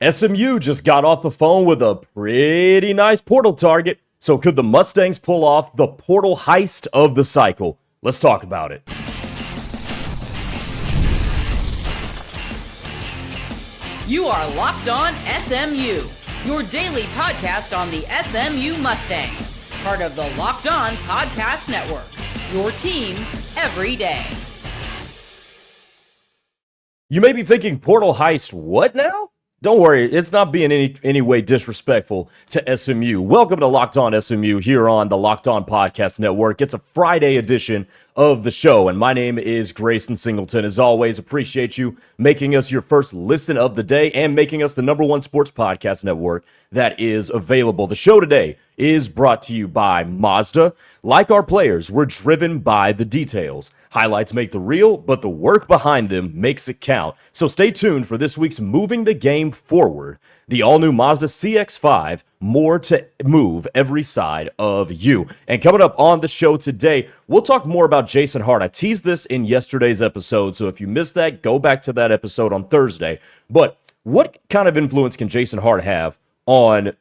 SMU just got off the phone with a pretty nice portal target. So could the Mustangs pull off the portal heist of the cycle? Let's talk about it. You are Locked On SMU, your daily podcast on the SMU Mustangs, part of the Locked On Podcast Network, your team every day. You may be thinking portal heist, what now? Don't worry, it's not being any way disrespectful to SMU. Welcome to Locked On SMU here on the Locked On Podcast Network. It's a Friday edition of the show, and my name is Grayson Singleton. As always, appreciate you making us your first listen of the day and making us the #1 sports podcast network that is available. The show today is brought to you by Mazda. Like our players, we're driven by the details. Highlights make the reel, but the work behind them makes it count. So stay tuned for this week's Moving the Game Forward, the all-new Mazda CX-5, more to move every side of you. And coming up on the show today, we'll talk more about Jason Hart. I teased this in yesterday's episode, so if you missed that, go back to that episode on Thursday. But what kind of influence can Jason Hart have on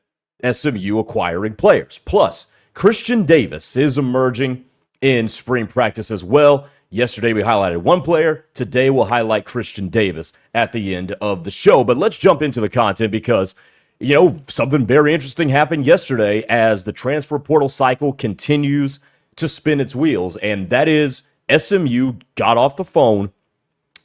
SMU acquiring players? Plus, Christian Davis is emerging in spring practice as well. Yesterday, we highlighted one player. Today, we'll highlight Christian Davis at the end of the show. But let's jump into the content because, something very interesting happened yesterday as the transfer portal cycle continues to spin its wheels. And that is SMU got off the phone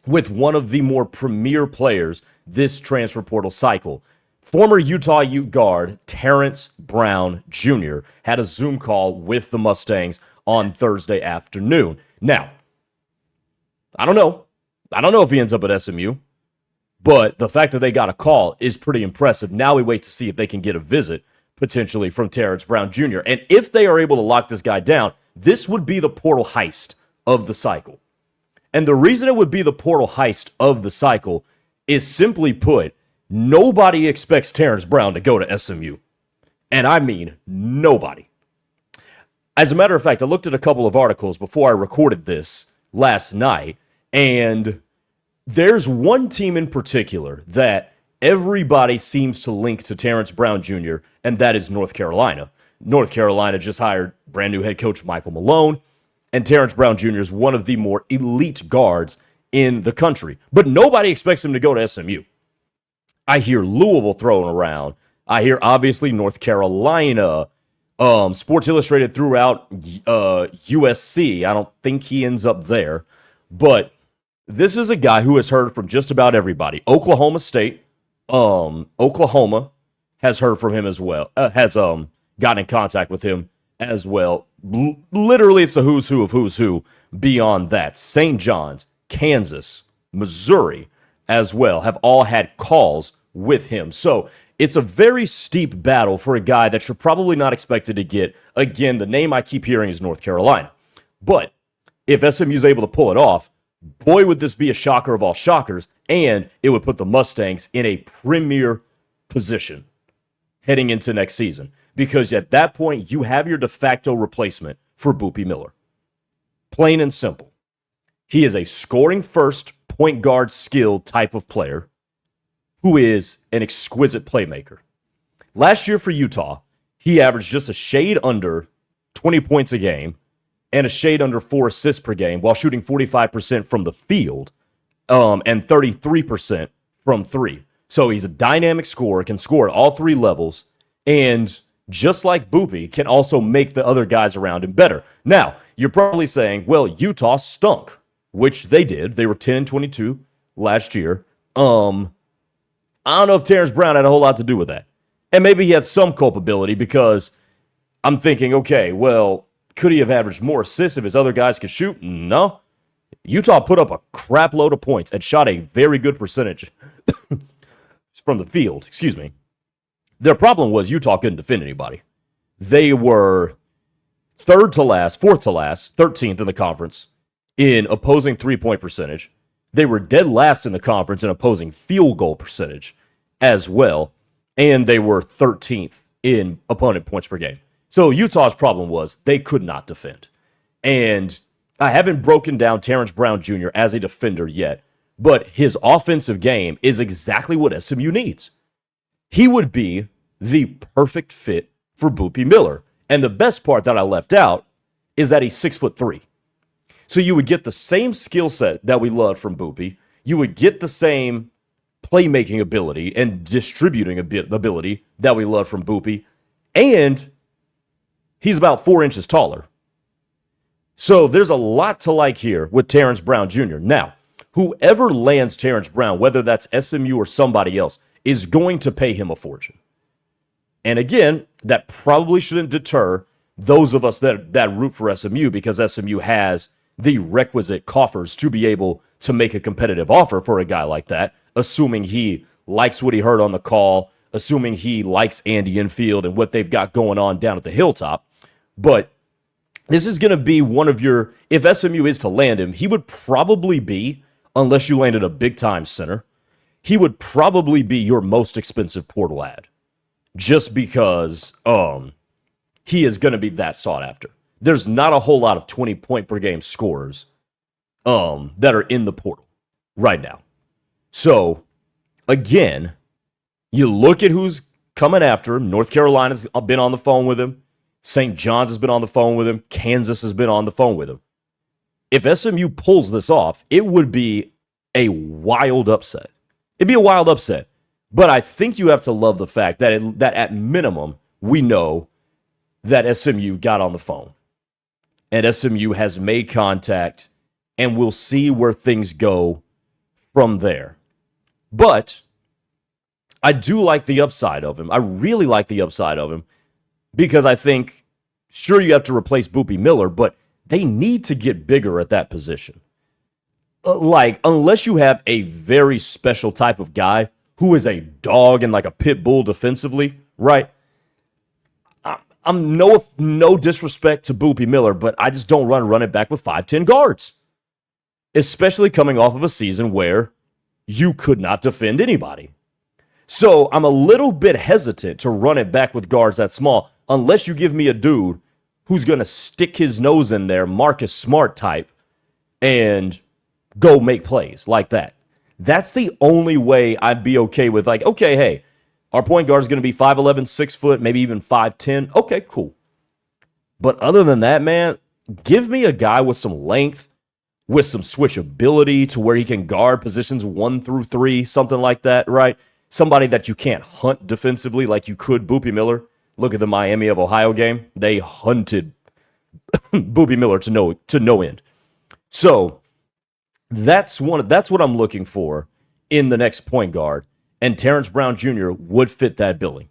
with one of the more premier players this transfer portal cycle. Former Utah Ute guard Terrance Brown Jr. had a Zoom call with the Mustangs on Thursday afternoon. Now, I don't know if he ends up at SMU, but the fact that they got a call is pretty impressive. Now we wait to see if they can get a visit, potentially, from Terrance Brown Jr. And if they are able to lock this guy down, this would be the portal heist of the cycle. And the reason it would be the portal heist of the cycle is, simply put, nobody expects Terrance Brown to go to SMU. And I mean nobody. As a matter of fact, I looked at a couple of articles before I recorded this last night, and there's one team in particular that everybody seems to link to Terrance Brown Jr., and that is North Carolina. North Carolina just hired brand new head coach Michael Malone, and Terrance Brown Jr. is one of the more elite guards in the country. But nobody expects him to go to SMU. I hear Louisville thrown around. I hear, obviously, North Carolina. Sports Illustrated threw out USC. I don't think he ends up there. But this is a guy who has heard from just about everybody. Oklahoma State, Oklahoma has heard from him as well, has gotten in contact with him as well. Literally, it's the who's who beyond that. St. John's, Kansas, Missouri as well have all had calls with him. So it's a very steep battle for a guy that you're probably not expected to get. Again, the name I keep hearing is North Carolina. But if SMU is able to pull it off, boy, would this be a shocker of all shockers, and it would put the Mustangs in a premier position heading into next season. Because at that point, you have your de facto replacement for Boogie Miller. Plain and simple. He is a scoring first, point guard skill type of player who is an exquisite playmaker. Last year for Utah, he averaged just a shade under 20 points a game and a shade under 4 assists per game while shooting 45% from the field and 33% from three. So he's a dynamic scorer, can score at all three levels, and just like Boopy, can also make the other guys around him better. Now, you're probably saying, well, Utah stunk, which they did. They were 10-22 last year. I don't know if Terrance Brown had a whole lot to do with that. And maybe he had some culpability because I'm thinking, okay, well, could he have averaged more assists if his other guys could shoot? No. Utah put up a crap load of points and shot a very good percentage from the field. Excuse me. Their problem was Utah couldn't defend anybody. They were fourth to last, 13th in the conference in opposing three-point percentage. They were dead last in the conference in opposing field goal percentage as well. And they were 13th in opponent points per game. So Utah's problem was they could not defend. And I haven't broken down Terrance Brown Jr. as a defender yet, but his offensive game is exactly what SMU needs. he would be the perfect fit for Boogie Miller. And the best part that I left out is that he's 6'3". So you would get the same skill set that we loved from Boogie. You would get the same playmaking ability and distributing ability that we loved from Boogie. And he's about 4 inches taller. So there's a lot to like here with Terrance Brown Jr. Now, whoever lands Terrance Brown, whether that's SMU or somebody else, is going to pay him a fortune. And again, that probably shouldn't deter those of us that root for SMU, because SMU has the requisite coffers to be able to make a competitive offer for a guy like that, assuming he likes what he heard on the call, assuming he likes Andy Enfield and what they've got going on down at the Hilltop. But this is going to be one of your, if SMU is to land him, he would probably be, unless you landed a big-time center, he would probably be your most expensive portal ad. Just because he is going to be that sought after. There's not a whole lot of 20-point-per-game scorers that are in the portal right now. So, again, you look at who's coming after him. North Carolina's been on the phone with him. St. John's has been on the phone with him. Kansas has been on the phone with him. If SMU pulls this off, it would be a wild upset. It'd be a wild upset. But I think you have to love the fact that that at minimum, we know that SMU got on the phone. And SMU has made contact, and we'll see where things go from there. But I do like the upside of him. I really like the upside of him, because I think, sure, you have to replace Boogie Miller, but they need to get bigger at that position. Unless you have a very special type of guy who is a dog and like a pit bull defensively, right? I'm no disrespect to Boogie Miller, but I just don't run it back with 5'10" guards. Especially coming off of a season where you could not defend anybody. So I'm a little bit hesitant to run it back with guards that small, unless you give me a dude who's going to stick his nose in there, Marcus Smart type, and go make plays like that. That's the only way I'd be okay with, like, okay, hey, our point guard is going to be 5'11", 6 foot, maybe even 5'10". Okay, cool. But other than that, man, give me a guy with some length, with some switchability to where he can guard positions 1 through 3, something like that, right? Somebody that you can't hunt defensively like you could Boogie Miller. Look at the Miami of Ohio game. They hunted Boogie Miller to no end. So that's what I'm looking for in the next point guard. And Terrance Brown Jr. would fit that billing.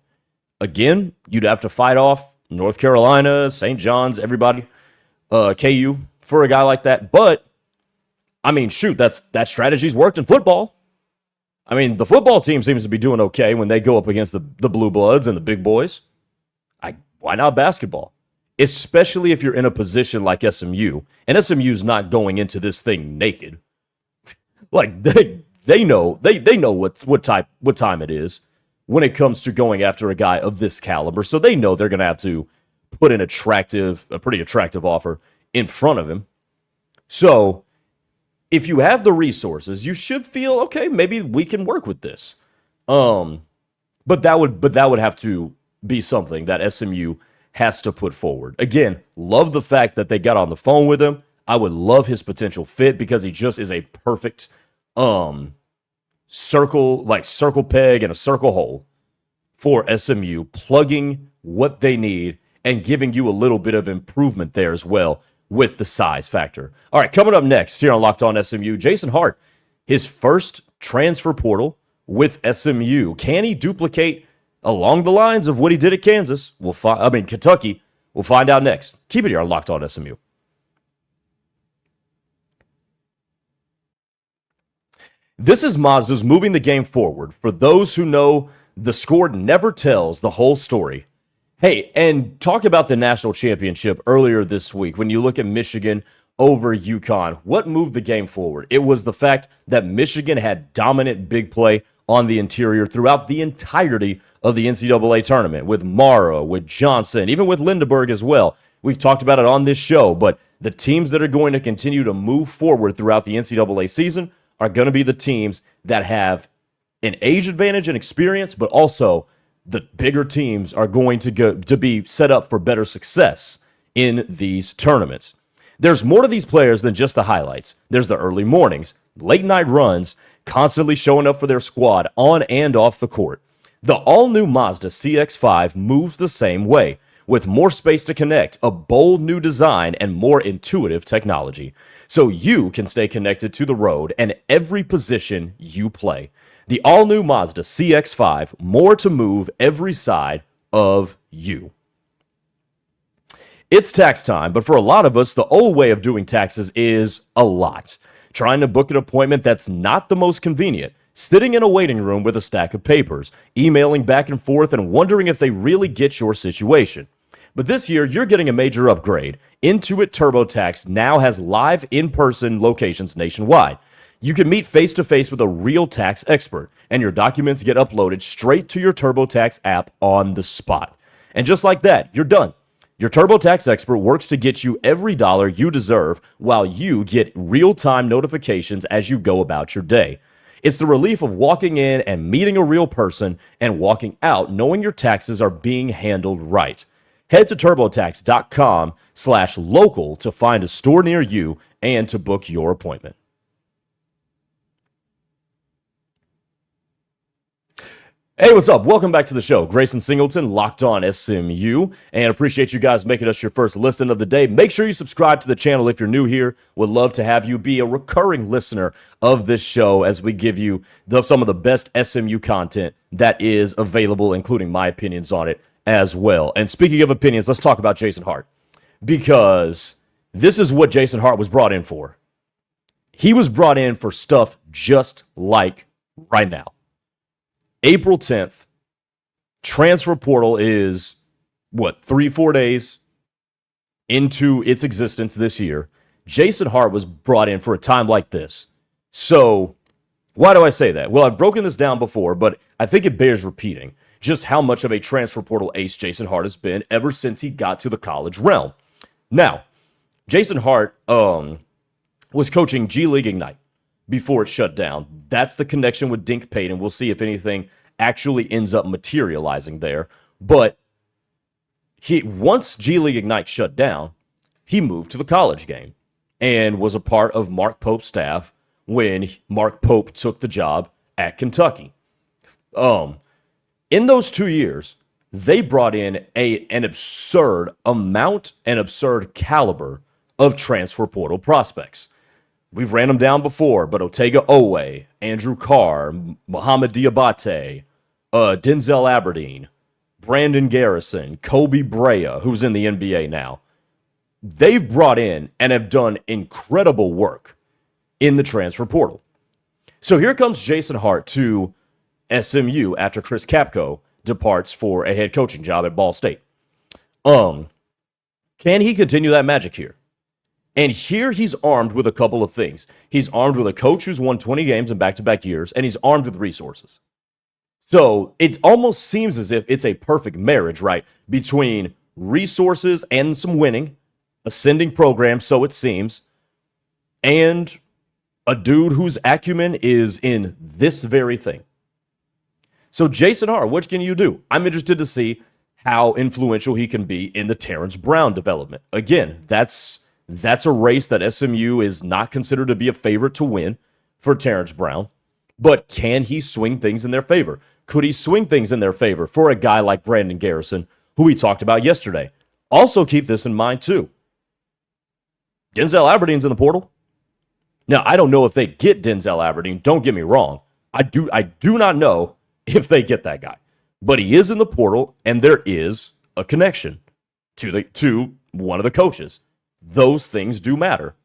Again, you'd have to fight off North Carolina, St. John's, everybody, KU for a guy like that. But, I mean, shoot, that strategy's worked in football. I mean, the football team seems to be doing okay when they go up against the Blue Bloods and the big boys. Why not basketball? Especially if you're in a position like SMU. And SMU's not going into this thing naked. Like, they know what time it is when it comes to going after a guy of this caliber. So they know they're going to have to put a pretty attractive offer in front of him. So if you have the resources, you should feel, okay, maybe we can work with this. But that would have to be something that SMU has to put forward. Again, love the fact that they got on the phone with him. I would love his potential fit because he just is a perfect circle peg and a circle hole for SMU, plugging what they need and giving you a little bit of improvement there as well with the size factor. All right, coming up next here on Locked On SMU, Jason Hart, his first transfer portal with SMU. Can he duplicate along the lines of what he did at Kansas? Kentucky. We'll find out next. Keep it here on Locked On SMU. This is Mazda's moving the game forward. For those who know, the score never tells the whole story. Hey, and talk about the national championship earlier this week. When you look at Michigan over UConn, what moved the game forward? It was the fact that Michigan had dominant big play on the interior throughout the entirety of the NCAA tournament, with Morrow, with Johnson, even with Lindeberg as well. We've talked about it on this show, but the teams that are going to continue to move forward throughout the NCAA season are going to be the teams that have an age advantage and experience, but also the bigger teams are going to be set up for better success in these tournaments. There's more to these players than just the highlights. There's the early mornings, late night runs, constantly showing up for their squad on and off the court. The all-new Mazda CX-5 moves the same way, with more space to connect, a bold new design, and more intuitive technology, so you can stay connected to the road and every position you play. The all-new Mazda CX-5, more to move every side of you. It's tax time, but for a lot of us, the old way of doing taxes is a lot. Trying to book an appointment that's not the most convenient, sitting in a waiting room with a stack of papers, emailing back and forth and wondering if they really get your situation. But this year, you're getting a major upgrade. Intuit TurboTax now has live in-person locations nationwide. You can meet face-to-face with a real tax expert, and your documents get uploaded straight to your TurboTax app on the spot. And just like that, you're done. Your TurboTax expert works to get you every dollar you deserve while you get real-time notifications as you go about your day. It's the relief of walking in and meeting a real person and walking out knowing your taxes are being handled right. Head to turbotax.com/local to find a store near you and to book your appointment. Hey, what's up? Welcome back to the show. Grayson Singleton, Locked On SMU, and appreciate you guys making us your first listen of the day. Make sure you subscribe to the channel if you're new here. Would love to have you be a recurring listener of this show as we give you some of the best SMU content that is available, including my opinions on it as well. And speaking of opinions, let's talk about Jason Hart, because this is what Jason Hart was brought in for. He was brought in for stuff just like right now. April 10th, transfer portal is, 3-4 days into its existence this year. Jason Hart was brought in for a time like this. So, why do I say that? Well, I've broken this down before, but I think it bears repeating just how much of a transfer portal ace Jason Hart has been ever since he got to the college realm. Now, Jason Hart was coaching G League Ignite before it shut down. That's the connection with Dink Payton. We'll see if anything actually ends up materializing there. But once G League Ignite shut down, he moved to the college game and was a part of Mark Pope's staff when Mark Pope took the job at Kentucky. In those 2 years, they brought in an absurd amount, an absurd caliber of transfer portal prospects. We've ran them down before, but Otega Owe, Andrew Carr, Mohamed Diabate, Denzel Aberdeen, Brandon Garrison, Kobe Brea, who's in the NBA now. They've brought in and have done incredible work in the transfer portal. So here comes Jason Hart to SMU after Chris Kapko departs for a head coaching job at Ball State. Can he continue that magic here? And here he's armed with a couple of things. He's armed with a coach who's won 20 games in back-to-back years, and he's armed with resources. So it almost seems as if it's a perfect marriage, right, between resources and some winning, ascending program, so it seems, and a dude whose acumen is in this very thing. So Jason Hart, what can you do? I'm interested to see how influential he can be in the Terrance Brown development. Again, that's a race that SMU is not considered to be a favorite to win for Terrance Brown. But can he swing things in their favor? Could he swing things in their favor for a guy like Brandon Garrison, who we talked about yesterday? Also keep this in mind, too. Denzel Aberdeen's in the portal. Now, I don't know if they get Denzel Aberdeen. Don't get me wrong. I do not know if they get that guy. But he is in the portal, and there is a connection to one of the coaches. Those things do matter.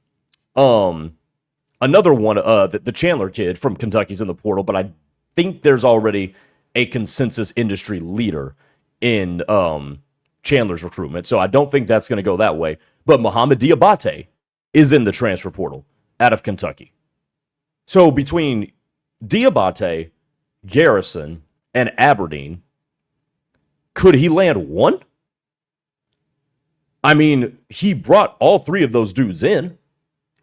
Another one, the Chandler kid from Kentucky's in the portal, but I think there's already a consensus industry leader in Chandler's recruitment, so I don't think that's going to go that way. But Mohamed Diabate is in the transfer portal out of Kentucky. So between Diabate, Garrison, and Aberdeen, could he land one? I mean, he brought all three of those dudes in.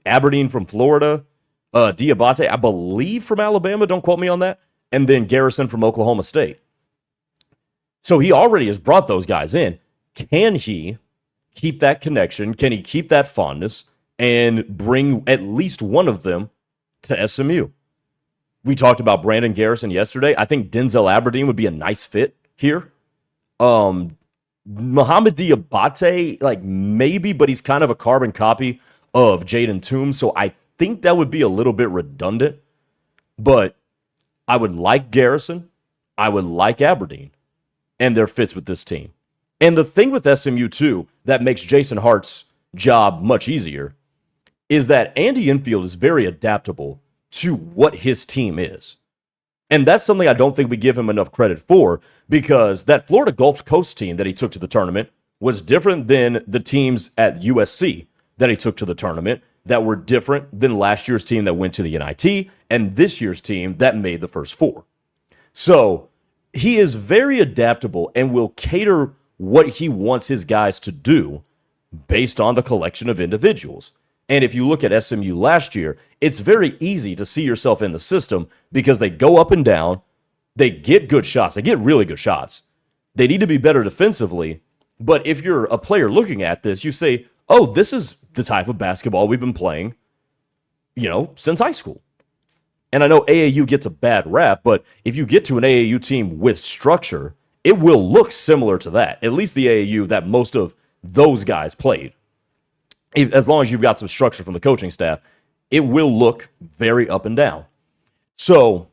Aberdeen from Florida, Diabate, I believe, from Alabama. Don't quote me on that. and then Garrison from Oklahoma State. So he already has brought those guys in. Can he keep that connection? Can he keep that fondness and bring at least one of them to SMU? We talked about Brandon Garrison yesterday. I think Denzel Aberdeen would be a nice fit here. Mohamed Diabate, like maybe, but he's kind of a carbon copy of Jaden Toombs, so I think that would be a little bit redundant. But I would like Garrison. I would like Aberdeen and their fits with this team. And the thing with SMU, too, that makes Jason Hart's job much easier is that Andy Enfield is very adaptable to what his team is. And that's something I don't think we give him enough credit for, because that Florida Gulf Coast team that he took to the tournament was different than the teams at USC that he took to the tournament, that were different than last year's team that went to the NIT and this year's team that made the first four. So he is very adaptable and will cater what he wants his guys to do based on the collection of individuals. And if you look at SMU last year, it's very easy to see yourself in the system because they go up and down. They get good shots. They get really good shots. They need to be better defensively. But if you're a player looking at this, you say, oh, this is the type of basketball we've been playing, since high school. And I know AAU gets a bad rap, but if you get to an AAU team with structure, it will look similar to that, at least the AAU that most of those guys played. As long as you've got some structure from the coaching staff, it will look very up and down. So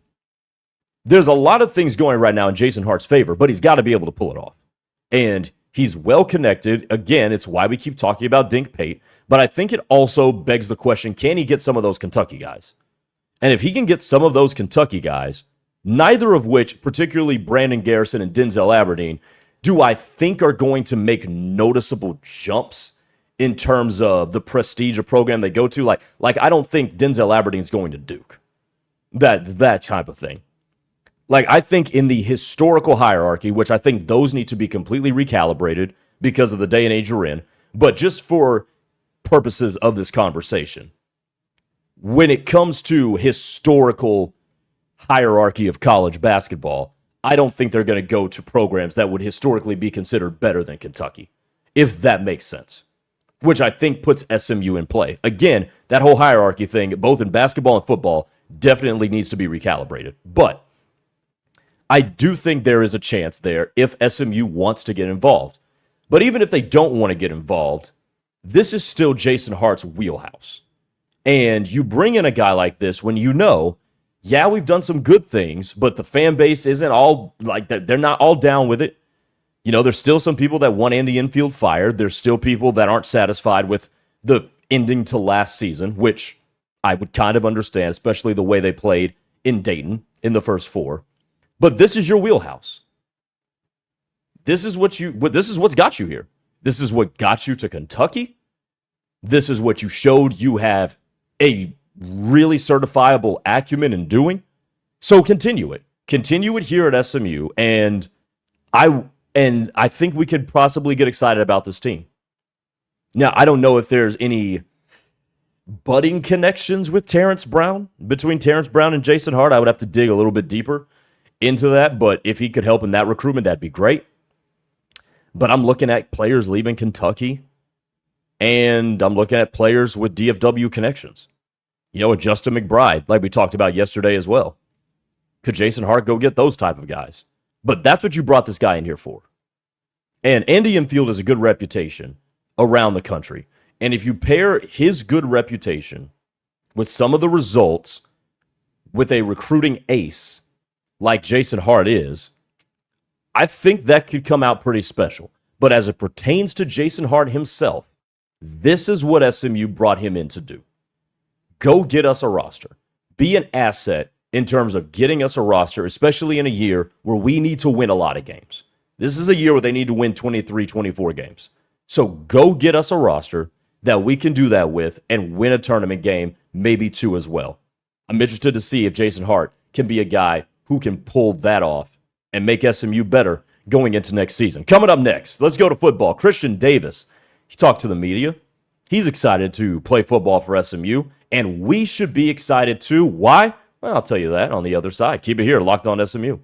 there's a lot of things going right now in Jason Hart's favor, but he's got to be able to pull it off. And he's well connected. Again, it's why we keep talking about Dink Pate. But I think it also begs the question, can he get some of those Kentucky guys? And if he can get some of those Kentucky guys, neither of which, particularly Brandon Garrison and Denzel Aberdeen, do I think are going to make noticeable jumps in terms of the prestige of program they go to. Like I don't think Denzel Aberdeen's going to Duke. That type of thing. Like, I think in the historical hierarchy, which I think those need to be completely recalibrated because of the day and age we're in, but just for purposes of this conversation, when it comes to historical hierarchy of college basketball, I don't think they're going to go to programs that would historically be considered better than Kentucky, if that makes sense, which I think puts SMU in play. Again, that whole hierarchy thing, both in basketball and football, definitely needs to be recalibrated. But I do think there is a chance there if SMU wants to get involved. But even if they don't want to get involved, this is still Jason Hart's wheelhouse. And you bring in a guy like this when you know, yeah, we've done some good things, but the fan base isn't all like that. They're not all down with it. There's still some people that want Andy Enfield fired. There's still people that aren't satisfied with the ending to last season, which I would kind of understand, especially the way they played in Dayton in the first four. But this is your wheelhouse. This is what's got you here. This is what got you to Kentucky. This is what you showed you have a really certifiable acumen in doing. So continue it. Continue it here at SMU. And I think we could possibly get excited about this team. Now, I don't know if there's any budding connections with Terrance Brown, between Terrance Brown and Jason Hart. I would have to dig a little bit deeper into that, but if he could help in that recruitment, that'd be great. But I'm looking at players leaving Kentucky, and I'm looking at players with DFW connections. Justin McBride, like we talked about yesterday as well. Could Jason Hart go get those type of guys? But that's what you brought this guy in here for. And Andy Enfield has a good reputation around the country. And if you pair his good reputation with some of the results with a recruiting ace like Jason Hart is, I think that could come out pretty special. But as it pertains to Jason Hart himself, this is what SMU brought him in to do. Go get us a roster. Be an asset in terms of getting us a roster, especially in a year where we need to win a lot of games. This is a year where they need to win 23, 24 games. So go get us a roster that we can do that with and win a tournament game, maybe two as well. I'm interested to see if Jason Hart can be a guy who can pull that off and make SMU better going into next season. Coming up next, let's go to football. Christian Davis, he talked to the media. He's excited to play football for SMU, and we should be excited too. Why? Well, I'll tell you that on the other side. Keep it here, Locked On SMU.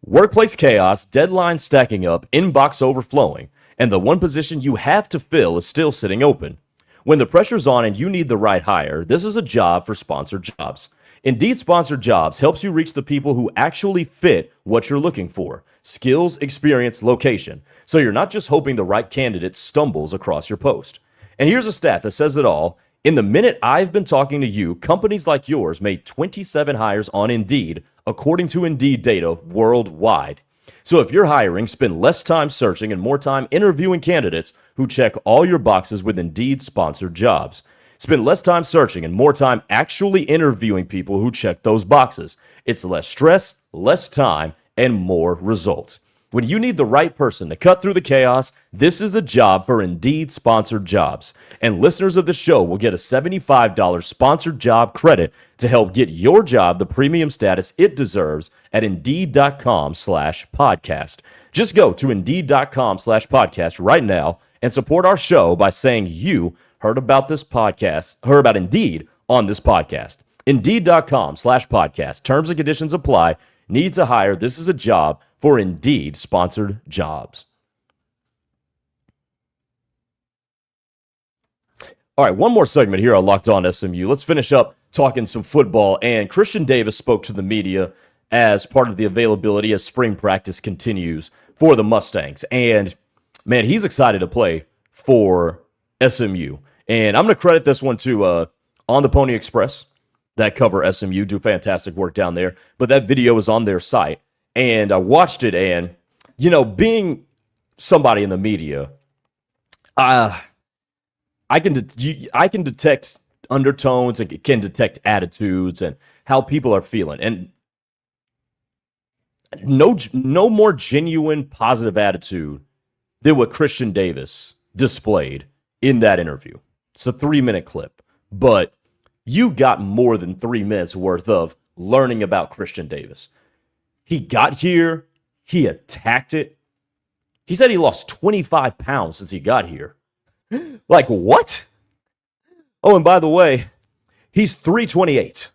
Workplace chaos, deadlines stacking up, inbox overflowing, and the one position you have to fill is still sitting open. When the pressure's on and you need the right hire, this is a job for sponsored jobs. Indeed Sponsored Jobs helps you reach the people who actually fit what you're looking for. Skills, experience, location. So you're not just hoping the right candidate stumbles across your post. And here's a stat that says it all. In the minute I've been talking to you, companies like yours made 27 hires on Indeed, according to Indeed data worldwide. So if you're hiring, spend less time searching and more time interviewing candidates who check all your boxes with Indeed Sponsored Jobs. Spend less time searching and more time actually interviewing people who check those boxes. It's less stress, less time, and more results. When you need the right person to cut through the chaos, this is a job for Indeed Sponsored Jobs. And listeners of the show will get a $75 sponsored job credit to help get your job the premium status it deserves at Indeed.com/podcast. Just go to Indeed.com/podcast right now and support our show by saying you heard about Indeed on this podcast. Indeed.com/podcast. Terms and conditions apply. Need to hire. This is a job for Indeed Sponsored Jobs. All right, one more segment here on Locked On SMU. Let's finish up talking some football. And Christian Davis spoke to the media as part of the availability as spring practice continues for the Mustangs. And, man, he's excited to play for SMU. And I'm going to credit this one to On the Pony Express that cover SMU, do fantastic work down there. But that video is on their site. And I watched it, and, being somebody in the media, I can detect undertones and can detect attitudes and how people are feeling. And no more genuine positive attitude than what Christian Davis displayed in that interview. It's a 3-minute clip, but you got more than 3 minutes worth of learning about Christian Davis. He got here. He attacked it. He said he lost 25 pounds since he got here. Like, what? Oh, and by the way, he's 328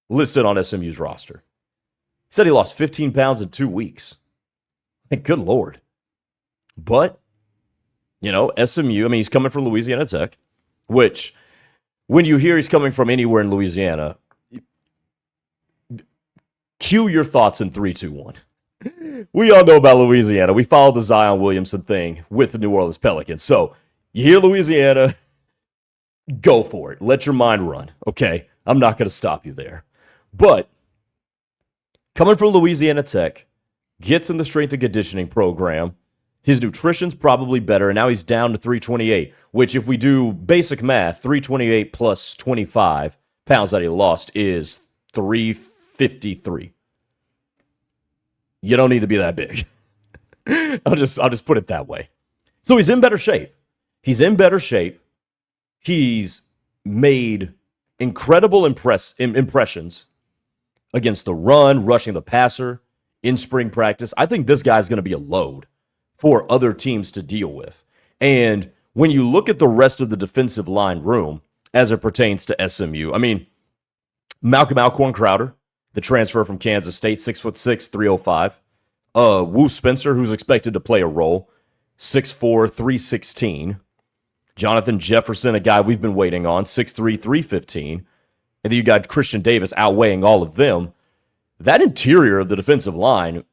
listed on SMU's roster. He said he lost 15 pounds in 2 weeks. Good Lord. But, SMU, he's coming from Louisiana Tech, which, when you hear he's coming from anywhere in Louisiana, cue your thoughts in 3, 2, 1. We all know about Louisiana. We follow the Zion Williamson thing with the New Orleans Pelicans. So, you hear Louisiana, go for it. Let your mind run, okay? I'm not going to stop you there. But, coming from Louisiana Tech, gets in the strength and conditioning program. His nutrition's probably better, and now he's down to 328, which if we do basic math, 328 plus 25 pounds that he lost is 353. You don't need to be that big. I'll just put it that way. So he's in better shape. He's made incredible impressions against the run, rushing the passer in spring practice. I think this guy's going to be a load for other teams to deal with. And when you look at the rest of the defensive line room as it pertains to SMU, Malcolm Alcorn Crowder, the transfer from Kansas State, 6'6", 305. Wu Spencer, who's expected to play a role, 6'4", 316. Jonathan Jefferson, a guy we've been waiting on, 6'3", 315. And then you got Christian Davis outweighing all of them. That interior of the defensive line,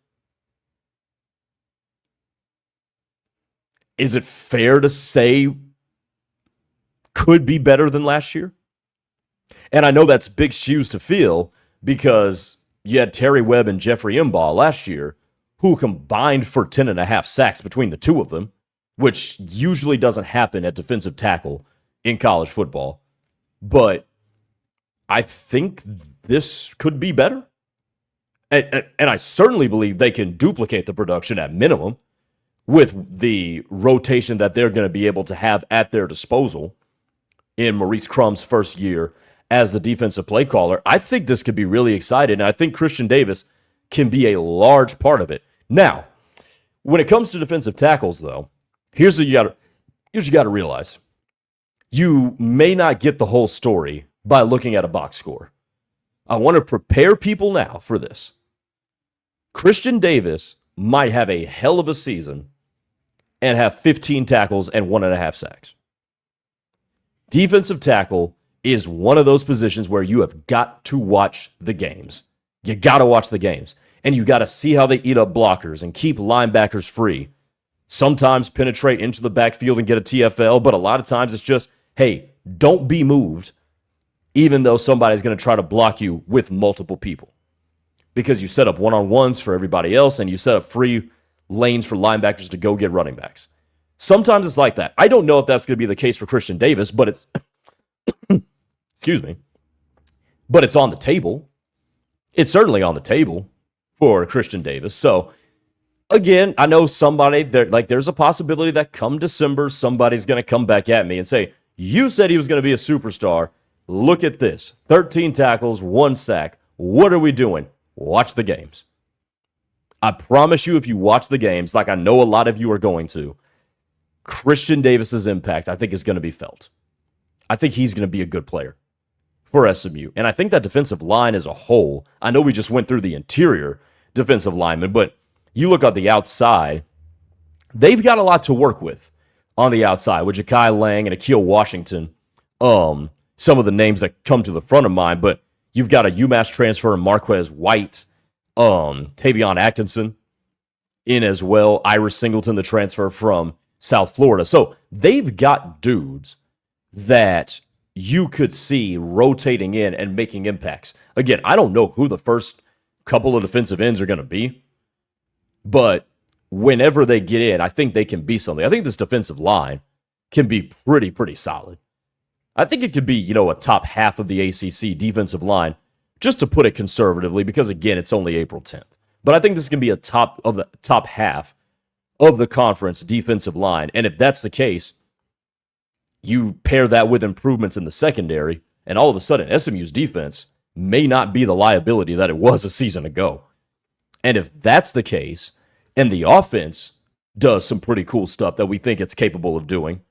is it fair to say could be better than last year? And I know that's big shoes to fill because you had Terry Webb and Jeffrey Imbaugh last year who combined for 10.5 sacks between the two of them, which usually doesn't happen at defensive tackle in college football. But I think this could be better. And I certainly believe they can duplicate the production at minimum with the rotation that they're going to be able to have at their disposal in Maurice Crumb's first year as the defensive play caller. I think this could be really exciting, and I think Christian Davis can be a large part of it. Now, when it comes to defensive tackles, though, here's what you got to realize. you may not get the whole story by looking at a box score. I want to prepare people now for this. Christian Davis might have a hell of a season and have 15 tackles and 1.5 sacks. Defensive tackle is one of those positions where you have got to watch the games. You got to watch the games. And you got to see how they eat up blockers and keep linebackers free. Sometimes penetrate into the backfield and get a TFL, but a lot of times it's just, hey, don't be moved, even though somebody's going to try to block you with multiple people. Because you set up one-on-ones for everybody else and you set up free lanes for linebackers to go get running backs. Sometimes it's like that. I don't know if that's going to be the case for Christian Davis, but it's excuse me. But it's on the table. It's certainly on the table for Christian Davis. So again, I know somebody there, like there's a possibility that come December, somebody's going to come back at me and say, you said he was going to be a superstar. Look at this. 13 tackles, 1 sack. What are we doing? Watch the games. I promise you, if you watch the games, like I know a lot of you are going to, Christian Davis's impact, I think, is going to be felt. I think he's going to be a good player for SMU. And I think that defensive line as a whole, I know we just went through the interior defensive linemen, but you look at the outside, they've got a lot to work with on the outside with Ja'Kai Lang and Akil Washington. Some of the names that come to the front of mind, but you've got a UMass transfer, Marquez White, Tavion Atkinson in as well, Iris Singleton, the transfer from South Florida. So they've got dudes that you could see rotating in and making impacts. Again, I don't know who the first couple of defensive ends are going to be, but whenever they get in, I think they can be something. I think this defensive line can be pretty solid. I think it could be, a top half of the ACC defensive line, just to put it conservatively, because again, it's only April 10th. But I think this can be a top half of the conference defensive line. And if that's the case, you pair that with improvements in the secondary, and all of a sudden SMU's defense may not be the liability that it was a season ago. And if that's the case, and the offense does some pretty cool stuff that we think it's capable of doing,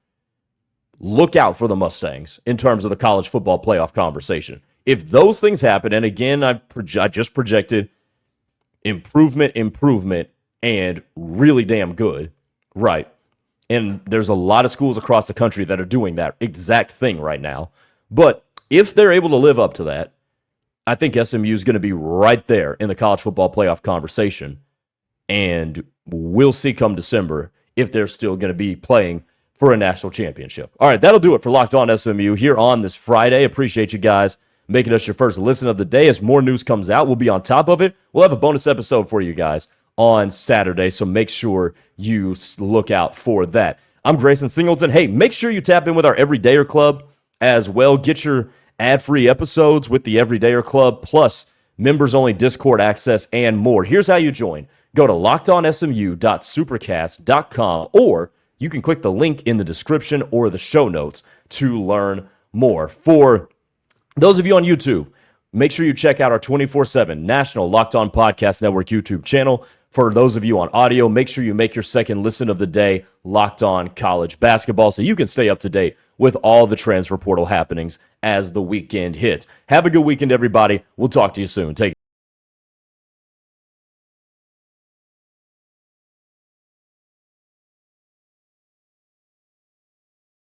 look out for the Mustangs in terms of the college football playoff conversation. If those things happen, and again, I just projected improvement, and really damn good, right? And there's a lot of schools across the country that are doing that exact thing right now. But if they're able to live up to that, I think SMU is going to be right there in the college football playoff conversation. And we'll see come December if they're still going to be playing for a national championship. All right, that'll do it for Locked On SMU here on this Friday. Appreciate you guys making us your first listen of the day. As more news comes out, we'll be on top of it. We'll have a bonus episode for you guys on Saturday, so make sure you look out for that. I'm Grayson Singleton. Hey, make sure you tap in with our Everydayer Club as well. Get your ad-free episodes with the Everydayer Club, plus members-only Discord access and more. Here's how you join. Go to lockedonsmu.supercast.com, or you can click the link in the description or the show notes to learn more. For those of you on YouTube, make sure you check out our 24/7 National Locked On Podcast Network YouTube channel. For those of you on audio, make sure you make your second listen of the day Locked On College Basketball so you can stay up to date with all the transfer portal happenings as the weekend hits. Have a good weekend, everybody. We'll talk to you soon. Take care.